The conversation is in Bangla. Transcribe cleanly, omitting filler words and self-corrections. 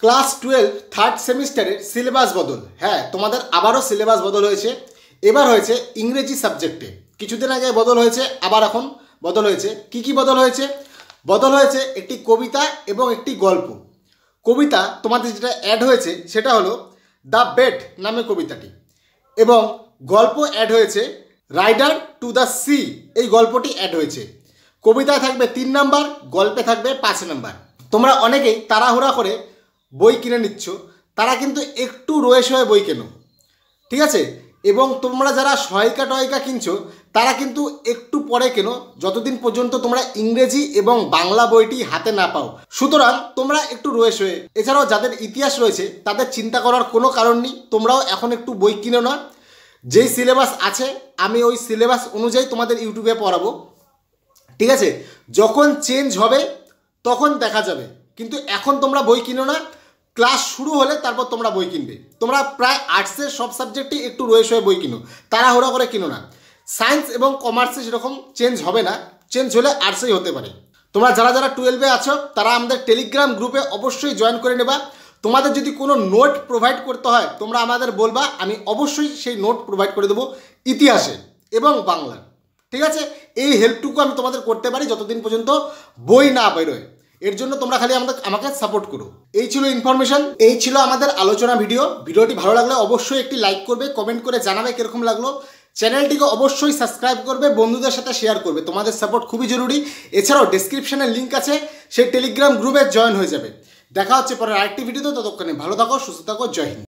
ক্লাস 12 থার্ড সেমিস্টারের সিলেবাস বদল। হ্যাঁ, তোমাদের আবারও সিলেবাস বদল হয়েছে। এবার হয়েছে ইংরেজি সাবজেক্টে। কিছুদিন আগে বদল হয়েছে, আবার এখন বদল হয়েছে। কি কি বদল হয়েছে? বদল হয়েছে একটি কবিতা এবং একটি গল্প। কবিতা তোমাদের যেটা অ্যাড হয়েছে সেটা হলো দ্য বেট নামে কবিতাটি, এবং গল্প অ্যাড হয়েছে রাইডার টু দ্য সি, এই গল্পটি অ্যাড হয়েছে। কবিতায় থাকবে 3 নাম্বার, গল্পে থাকবে 5 নাম্বার। তোমরা অনেকেই তাড়াহুড়া করে বই কিনে নিচ্ছ, তারা কিন্তু একটু রয়ে সয়ে বই কেনো, ঠিক আছে? এবং তোমরা যারা সহায়িকা টয়িকা কিনছো তারা কিন্তু একটু পরে কেনো, যতদিন পর্যন্ত তোমরা ইংরেজি এবং বাংলা বইটি হাতে না পাও। সুতরাং তোমরা একটু রয়ে সয়ে, এছাড়াও যাদের ইতিহাস রয়েছে তাদের চিন্তা করার কোনো কারণ নেই, তোমরাও এখন একটু বই কিনো না। যেই সিলেবাস আছে আমি ওই সিলেবাস অনুযায়ী তোমাদের ইউটিউবে পড়াবো, ঠিক আছে? যখন চেঞ্জ হবে তখন দেখা যাবে, কিন্তু এখন তোমরা বই কিনো না। ক্লাস শুরু হলে তারপর তোমরা বই কিনবে। তোমরা প্রায় আর্টসের সব সাবজেক্টই একটু রয়ে সয়ে বই কিনো, তাড়াহুড়া করে কিনো না। সায়েন্স এবং কমার্সে সেরকম চেঞ্জ হবে না, চেঞ্জ হলে আর্টসেই হতে পারে। তোমরা যারা যারা 12-এ আছো তারা আমাদের টেলিগ্রাম গ্রুপে অবশ্যই জয়েন করে নেবা। তোমাদের যদি কোনো নোট প্রোভাইড করতে হয় তোমরা আমাদের বলবা, আমি অবশ্যই সেই নোট প্রোভাইড করে দেবো ইতিহাসে এবং বাংলার, ঠিক আছে? এই হেল্পটুকু আমি তোমাদের করতে পারি যতদিন পর্যন্ত বই না বেরোয়। এর জন্য তোমরা খালি আমাকে সাপোর্ট করো। এই ছিল ইনফরমেশন, এই ছিল আমাদের আলোচনা ভিডিও। ভিডিওটি ভালো লাগলে অবশ্যই একটি লাইক করবে, কমেন্ট করে জানাবে কীরকম লাগলো। চ্যানেলটিকে অবশ্যই সাবস্ক্রাইব করবে, বন্ধুদের সাথে শেয়ার করবে, তোমাদের সাপোর্ট খুবই জরুরি। এছাড়াও ডেসক্রিপশনে লিঙ্ক আছে, সেই টেলিগ্রাম গ্রুপে জয়েন হয়ে যাবে। দেখা হচ্ছে পরে আরেকটি ভিডিওতে। ততক্ষণে ভালো থাকো, সুস্থ থাকো, জয় হিন্দ।